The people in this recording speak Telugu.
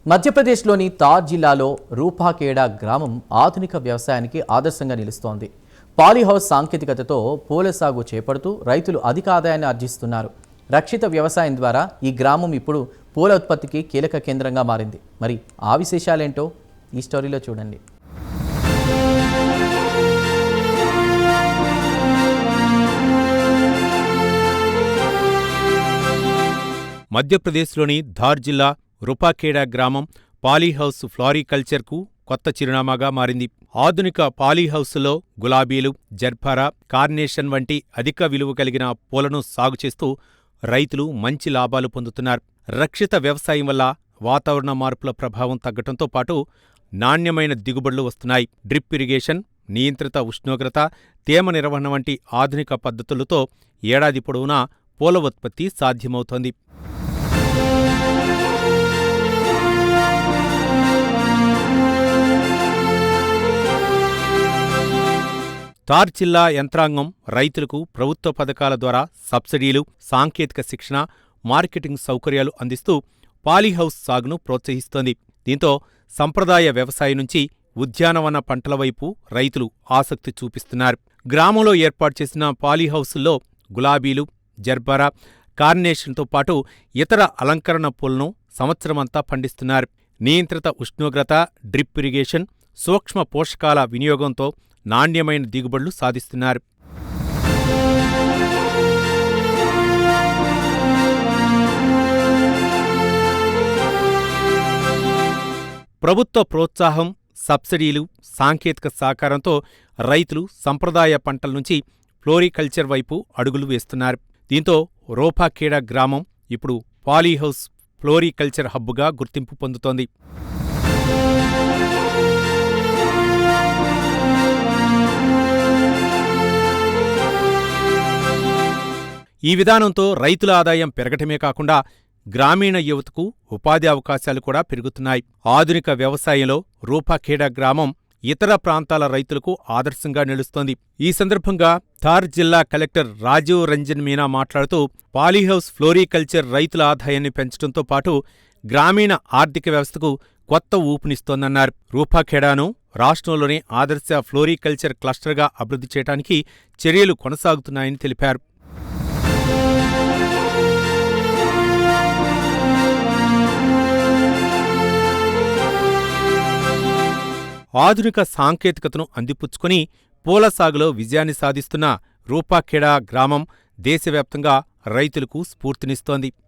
మధ్యప్రదేశ్లోని తార్ జిల్లాలో రూపాఖేడా గ్రామం ఆధునిక వ్యవసాయానికి ఆదర్శంగా నిలుస్తోంది. పాలీహౌస్ సాంకేతికతతో పూల సాగు చేపడుతూ రైతులు అధిక ఆదాయాన్ని ఆర్జిస్తున్నారు. రక్షిత వ్యవసాయం ద్వారా ఈ గ్రామం ఇప్పుడు పూల ఉత్పత్తికి కీలక కేంద్రంగా మారింది. మరి ఆ విశేషాలేంటో ఈ స్టోరీలో చూడండి. మధ్యప్రదేశ్లోని ధార్ జిల్లా రూపాఖేడా గ్రామం పాలీహౌస్ ఫ్లారికల్చర్కు కొత్త చిరునామాగా మారింది. ఆధునిక పాలీహౌస్లో గులాబీలు, జర్బరా, కార్నేషన్ వంటి అధిక విలువ కలిగిన పూలను సాగు చేస్తూ రైతులు మంచి లాభాలు పొందుతున్నారు. రక్షిత వ్యవసాయం వల్ల వాతావరణ మార్పుల ప్రభావం తగ్గటంతో పాటు నాణ్యమైన దిగుబడులు వస్తున్నాయి. డ్రిప్ ఇరిగేషన్, నియంత్రిత ఉష్ణోగ్రత, తేమ నిర్వహణ వంటి ఆధునిక పద్ధతులతో ఏడాది పొడవునా పూల ఉత్పత్తి సాధ్యమవుతోంది. తార్ జిల్లా యంత్రాంగం రైతులకు ప్రభుత్వ పథకాల ద్వారా సబ్సిడీలు, సాంకేతిక శిక్షణ, మార్కెటింగ్ సౌకర్యాలు అందిస్తూ పాలీహౌస్ సాగును ప్రోత్సహిస్తోంది. దీంతో సంప్రదాయ వ్యవసాయం నుంచి ఉద్యానవన పంటల వైపు రైతులు ఆసక్తి చూపిస్తున్నారు. గ్రామంలో ఏర్పాటు చేసిన పాలీహౌస్ల్లో గులాబీలు, జర్బరా, కార్నేషన్తో పాటు ఇతర అలంకరణ పూలను సంవత్సరమంతా పండిస్తున్నారు. నియంత్రిత ఉష్ణోగ్రత, డ్రిప్ ఇరిగేషన్, సూక్ష్మ పోషకాల వినియోగంతో నాణ్యమైన దిగుబడులు సాధిస్తున్నారు. ప్రభుత్వ ప్రోత్సాహం, సబ్సిడీలు, సాంకేతిక సహకారంతో రైతులు సంప్రదాయ పంటల నుంచి ఫ్లోరికల్చర్ వైపు అడుగులు వేస్తున్నారు. దీంతో రూపాఖేడా గ్రామం ఇప్పుడు పాలీహౌస్ ఫ్లోరికల్చర్ హబ్గా గుర్తింపు పొందుతోంది. ఈ విధానంతో రైతుల ఆదాయం పెరగటమే కాకుండా గ్రామీణ యువతకు ఉపాధి అవకాశాలు కూడా పెరుగుతున్నాయి. ఆధునిక వ్యవసాయంలో రూపాఖేడా గ్రామం ఇతర ప్రాంతాల రైతులకు ఆదర్శంగా నిలుస్తోంది. ఈ సందర్భంగా ధార్ జిల్లా కలెక్టర్ రాజీవ్ రంజన్ మీనా మాట్లాడుతూ పాలీహౌస్ ఫ్లోరికల్చర్ రైతుల ఆదాయాన్ని పెంచడంతో పాటు గ్రామీణ ఆర్థిక వ్యవస్థకు కొత్త ఊపునిస్తోందన్నారు. రూపాఖేడాను రాష్ట్రంలోనే ఆదర్శ ఫ్లోరికల్చర్ క్లస్టర్గా అభివృద్ధి చేయడానికి చర్యలు కొనసాగుతున్నాయని తెలిపారు. ఆధునిక సాంకేతికతను అందిపుచ్చుకుని పూల సాగులో విజయాన్ని సాధిస్తున్న రూపాఖేడా గ్రామం దేశవ్యాప్తంగా రైతులకు స్ఫూర్తినిస్తోంది.